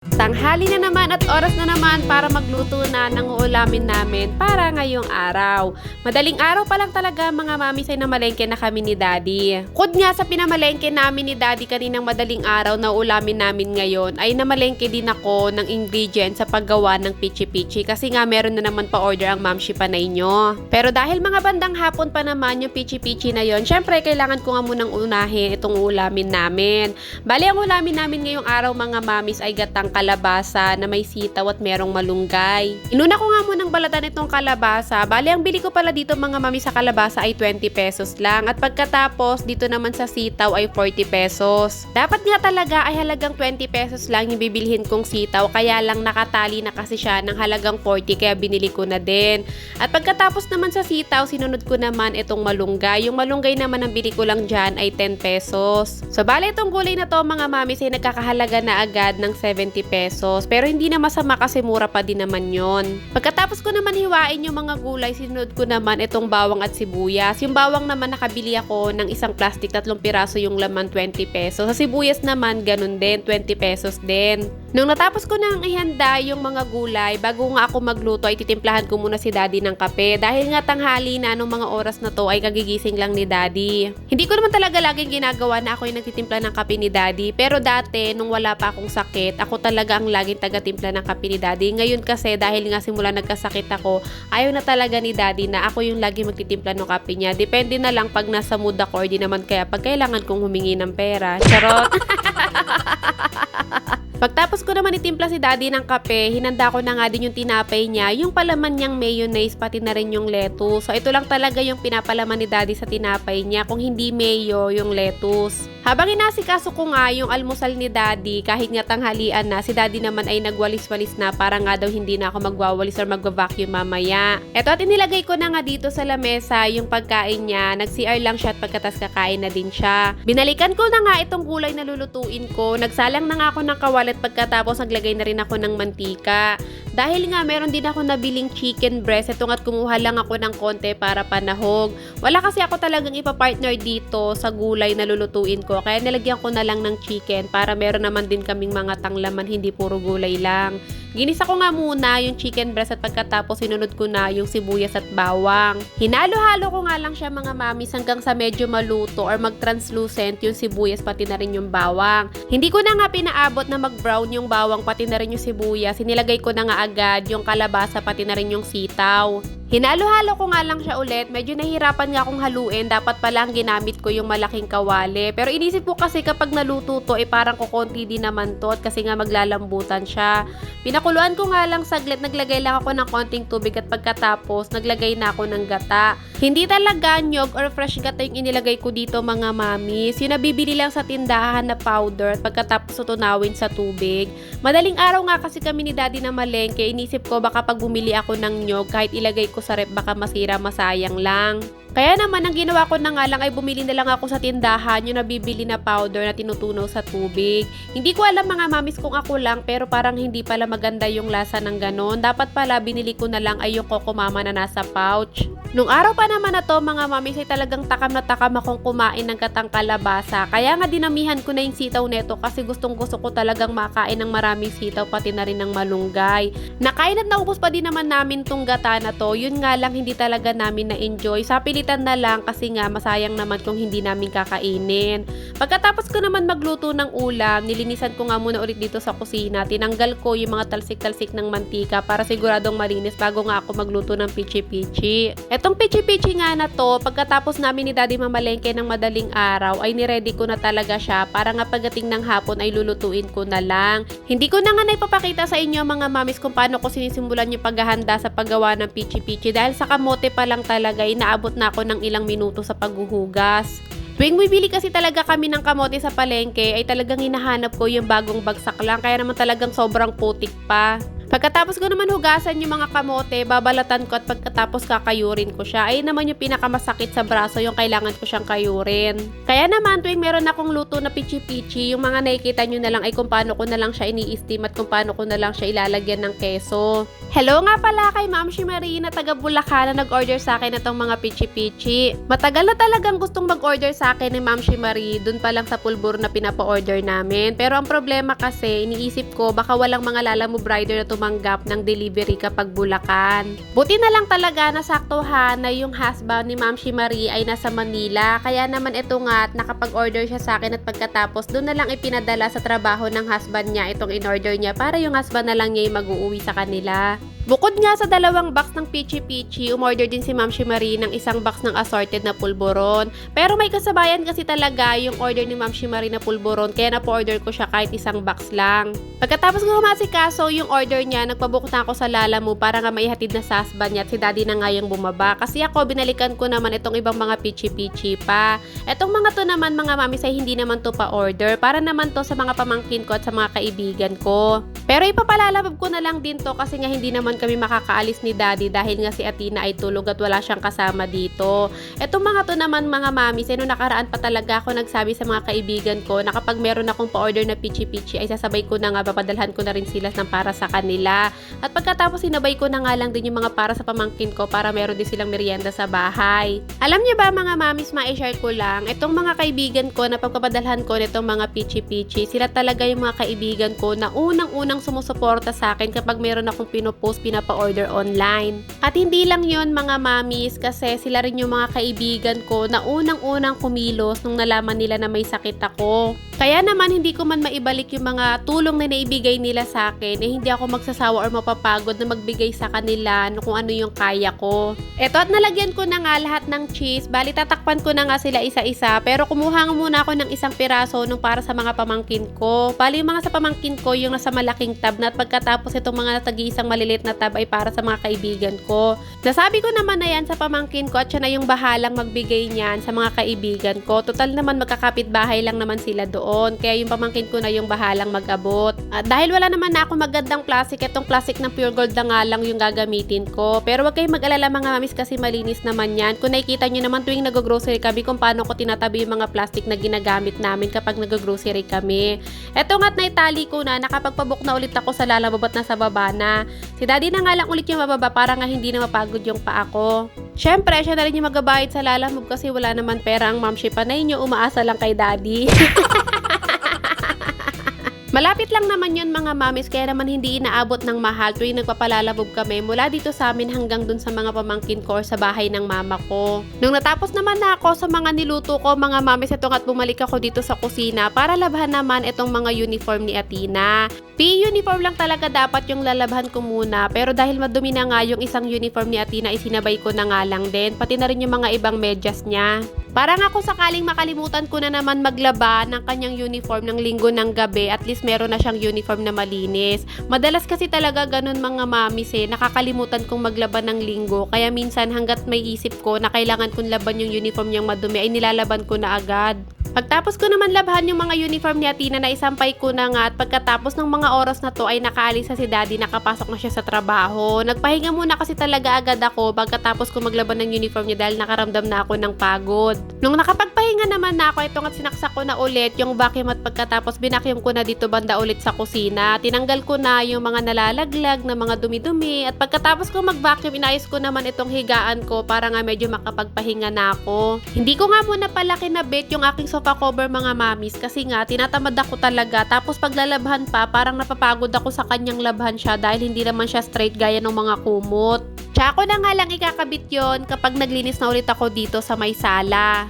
Tanghali na naman at oras na naman para magluto na ng uulamin namin para ngayong araw. Madaling araw pa lang talaga mga mami say namalengke na kami ni Daddy. Kud nga sa pinamalengke namin ni Daddy kaninang madaling araw na ulamin namin ngayon ay namalengke din ako ng ingredients sa paggawa ng pichi-pichi kasi nga meron na naman pa-order ang Mamshi Panay nyo. Pero dahil mga bandang hapon pa naman yung pichi-pichi na yon, syempre kailangan ko nga munang unahin itong ulamin namin. Bali ang ulamin namin ngayong araw mga mamis ay gatang kalabasa na may sitaw at merong malunggay. Inuna ko nga munang balatan itong kalabasa. Bali, ang bili ko pala dito mga mami sa kalabasa ay 20 pesos lang. At pagkatapos, dito naman sa sitaw ay 40 pesos. Dapat nga talaga ay halagang 20 pesos lang yung bibilhin kong sitaw. Kaya lang nakatali na kasi siya ng halagang 40 kaya binili ko na din. At pagkatapos naman sa sitaw, sinunod ko naman itong malunggay. Yung malunggay naman ang bili ko lang dyan ay 10 pesos. So, bali itong gulay na to mga mami ay nagkakahalaga na agad ng 70 pesos. Pero hindi na masama kasi mura pa din naman yon. Pagkatapos ko naman hiwain yung mga gulay, sinunod ko naman itong bawang at sibuyas. Yung bawang naman nakabili ako ng isang plastic, 3 piraso yung laman 20 pesos. Sa sibuyas naman ganun din, 20 pesos din. Nung natapos ko nang ihanda yung mga gulay, bago nga ako magluto ay titimplahan ko muna si Daddy ng kape. Dahil nga tanghali na nung mga oras na to ay kagigising lang ni Daddy. Hindi ko naman talaga laging ginagawa na ako yung nagtitimpla ng kape ni Daddy. Pero dati, nung wala pa akong sakit, ako talaga ang laging taga-timpla ng kape ni Daddy. Ngayon kasi dahil nga simula nagkasakit ako, ayaw na talaga ni Daddy na ako yung lagi magtitimpla ng kape niya. Depende na lang pag nasa mood ako or di naman kaya pag kailangan kong humingi ng pera. Charot! Pagtapos ko naman itimpla si Daddy ng kape, hinanda ko na nga din yung tinapay niya, yung palaman niyang mayonnaise, pati na rin yung lettuce. So ito lang talaga yung pinapalaman ni Daddy sa tinapay niya, kung hindi mayo, yung lettuce. Habang inasikaso ko nga yung almusal ni Daddy, kahit nga tanghalian na, si Daddy naman ay nagwalis-walis na para nga daw hindi na ako magwawalis or magva-vacuum mamaya. Eto at inilagay ko na nga dito sa lamesa yung pagkain niya, nag-CR lang siya at pagkatas kakain na din siya. Binalikan ko na nga itong gulay na lulutuin ko, nagsalang na nga ako ng kawali at pagkatapos naglagay na rin ako ng mantika. Dahil nga meron din ako nabiling chicken breast, itong at kumuha lang ako ng konti para panahog. Wala kasi ako talagang ipapartner dito sa gulay na lulutuin ko, kaya nilagyan ko na lang ng chicken para meron naman din kaming mga tanglaman, hindi puro gulay lang. Ginisa ko nga muna yung chicken breast at pagkatapos sinunod ko na yung sibuyas at bawang. Hinalo-halo ko nga lang siya mga mamis hanggang sa medyo maluto or mag-translucent yung sibuyas pati na rin yung bawang. Hindi ko na nga pinaabot na mag-brown yung bawang pati na rin yung sibuyas. Sinilagay ko na nga agad yung kalabasa pati na rin yung sitaw. Hinalo-halo ko nga lang siya ulit. Medyo nahihirapan nga akong haluin. Dapat pala ang ginamit ko yung malaking kawali. Pero inisip ko kasi kapag naluto to, parang kukonti din naman to kasi nga maglalambutan siya. Pinakuluan ko nga lang saglit. Naglagay lang ako ng konting tubig at pagkatapos, naglagay na ako ng gata. Hindi talaga nyog or fresh gata yung inilagay ko dito mga mamis. Yung nabibili lang sa tindahan na powder at pagkatapos tutunawin sa tubig. Madaling araw nga kasi kami ni Daddy na malengke. Inisip ko baka pag bumili ako ng nyog, kahit ilagay ko sa rep baka masira, masayang lang. Kaya naman ang ginawa ko na nga lang ay bumili na lang ako sa tindahan yung nabibili na powder na tinutunaw sa tubig. Hindi ko alam mga mamis kung ako lang pero parang hindi pala maganda yung lasa ng ganon. Dapat pala binili ko na lang ay yung Coco Mama na nasa pouch. Nung araw pa naman na to mga mamis ay talagang takam na takam akong kumain ng gatang kalabasa. Kaya nga dinamihan ko na yung sitaw neto kasi gustong gusto ko talagang makain ng maraming sitaw pati na rin ng malunggay. Nakain at naubos pa din naman namin tong gata na to. Yun nga lang hindi talaga namin na-enjoy. Sa pilitan na lang kasi nga masayang naman kung hindi namin kakainin. Pagkatapos ko naman magluto ng ulam, nilinisan ko nga muna ulit dito sa kusina. Tinanggal ko yung mga talsik-talsik ng mantika para siguradong malinis bago nga ako magluto ng pichi-pichi. Etong pichi-pichi nga na to, pagkatapos namin ni Daddy mamalengke ng madaling araw, ay niready ko na talaga siya para nga pagdating ng hapon ay lulutuin ko na lang. Hindi ko na nga naipapakita sa inyo mga mamis kung paano ko sinisimulan yung paghahanda sa paggawa ng pichi-pichi dahil sa kamote pa lang talaga, inaabot na ako ng ilang minuto sa paghuhugas. Tuwing bibili kasi talaga kami ng kamote sa palengke ay talagang hinahanap ko yung bagong bagsak lang kaya naman talagang sobrang putik pa. Pagkatapos ko naman hugasan yung mga kamote, babalatan ko at pagkatapos kakayurin ko siya. Ay naman yung pinakamasakit sa braso, yung kailangan ko siyang kayurin. Kaya naman tuwing meron akong luto na pichi-pichi, yung mga nakikita nyo na lang ay kung paano ko na lang siya ini-steam at kung paano ko na lang siya ilalagyan ng keso. Hello nga pala kay Ma'am Shimari na taga Bulacan na nag-order sa akin itong mga pichi-pichi. Matagal na talagang gustong mag-order sa akin ni Ma'am Shimari dun pa lang sa pulburo na pinapa-order namin. Pero ang problema kasi, iniisip ko baka walang mga Lalamove rider na tumanggap ng delivery kapag Bulacan. Buti na lang talaga nasaktuhan na yung husband ni Ma'am Shimari ay nasa Manila. Kaya naman ito nga nakapag-order siya sa akin at pagkatapos doon na lang ipinadala sa trabaho ng husband niya itong in-order niya para yung husband na lang niya yung mag-uuwi sa kanila. Bukod nga sa 2 box ng pichi-pichi, umorder din si Ma'am Shimari ng 1 box ng assorted na pulburon. Pero may kasabayan kasi talaga yung order ni Ma'am Shimari na pulburon, kaya na-order ko siya kahit 1 box lang. Pagkatapos ko masikaso yung order niya, nagpabook na ako sa Lalamove para nga maihatid na sa husband niya at si daddy na nga yung bumaba. Kasi ako, binalikan ko naman itong ibang mga pichi-pichi pa. Etong mga to naman mga mami ay hindi naman to pa-order. Para naman to sa mga pamangkin ko at sa mga kaibigan ko. Pero ipapalalabab ko na lang din to kasi nga hindi naman kami makakaalis ni daddy dahil nga si Athena ay tulog at wala siyang kasama dito. Etong mga to naman mga mami, sino nakaraan pa talaga ako nagsabi sa mga kaibigan ko na kapag meron akong pa-order na pichi-pichi ay sasabay ko na nga, papadalhan ko na rin sila ng para sa kanila. At pagkatapos sinabay ko na nga lang din yung mga para sa pamangkin ko para meron din silang merienda sa bahay. Alam niyo ba mga mamis, ma-share ko lang, itong mga kaibigan ko na pagpapadalhan ko nitong mga pichi-pichi, sila talaga yung mga kaibigan ko na unang-unang sumusuporta sa akin kapag meron akong pinopost, pinapa-order online. At hindi lang yon mga mamis, kasi sila rin yung mga kaibigan ko na unang-unang kumilos nung nalaman nila na may sakit ako. Kaya naman hindi ko man maibalik yung mga tulong na naibigay nila sa akin, hindi ako magsasawa or mapapagod na magbigay sa kanila kung ano yung kaya ko. Eto, at nalagyan ko na nga lahat ng cheese, bali tatakpan ko na nga sila isa-isa, pero kumuha nga muna ako ng 1 piraso nung para sa mga pamangkin ko. Bali yung mga sa pamangkin ko yung nasa malaking tab na, at pagkatapos itong mga tag-iisang maliliit na tab ay para sa mga kaibigan ko. Nasabi ko naman na yan sa pamangkin ko at siya na yung bahalang magbigay niyan sa mga kaibigan ko. Total naman magkakapit bahay lang naman sila doon. Kaya yung pamangkin ko na yung bahalang mag-abot. At dahil wala naman na ako magandang plastic, itong plastic ng Pure Gold na nga lang yung gagamitin ko. Pero wag kayong mag-alala mga mamis kasi malinis naman yan. Kung nakikita nyo naman tuwing nag-grocery kami kung paano ko tinatabi yung mga plastic na ginagamit namin kapag nag-grocery kami. Eto nga't naitali ko na, nakapagpabook na ulit ako sa Lalamove at nasa baba na. Si daddy na nga lang ulit yung mababa para nga hindi na mapagod yung paa ko. Syempre, siya na rin yung magabayad sa Lalamove kasi wala naman pera ang mamshi. Panay nyo, umaasa lang kay daddy. Malapit lang naman yun mga mamis, kaya naman hindi inaabot ng mahal tuwing nagpapalalabog kami mula dito sa amin hanggang dun sa mga pamangkin ko or sa bahay ng mama ko. Nung natapos naman na ako sa mga niluto ko mga mamis, ito nga't bumalik ako dito sa kusina para labhan naman itong mga uniform ni Athena. Uniform lang talaga dapat yung lalabhan ko muna, pero dahil madumi na nga yung isang uniform ni Athena, isinabay ko na nga lang din, pati na rin yung mga ibang medyas niya. Para nga kung sakaling makalimutan ko na naman maglaba ng kanyang uniform ng linggo ng gabi, at least meron na siyang uniform na malinis. Madalas kasi talaga ganun mga mamis nakakalimutan kong maglaba ng linggo, kaya minsan hanggat may isip ko na kailangan kong laban yung uniform niyang madumi ay nilalaban ko na agad. Pagtapos ko naman labhan yung mga uniform ni Athena na isampay ko na nga, at pagkatapos ng mga oras na to ay nakaalis na si daddy, nakapasok na siya sa trabaho. Nagpahinga muna kasi talaga agad ako pagkatapos ko maglaban ng uniform niya dahil nakaramdam na ako ng pagod. Nung nakapagpahinga naman na ako, ito nga't sinaksak ko na ulit yung vacuum at pagkatapos binacuum ko na dito banda ulit sa kusina. Tinanggal ko na yung mga nalalaglag na mga dumi-dumi, at pagkatapos ko mag-vacuum, inayos ko naman itong higaan ko para nga medyo makapagpahinga na ako. Hindi ko nga muna pala kinabit yung aking sofa cover mga mamis kasi nga tinatamad ako talaga, tapos paglalabhan pa parang napapagod ako sa kanyang labhan siya dahil hindi naman siya straight gaya ng mga kumot. Tsaka ako na nga lang ikakabit yon kapag naglinis na ulit ako dito sa may sala.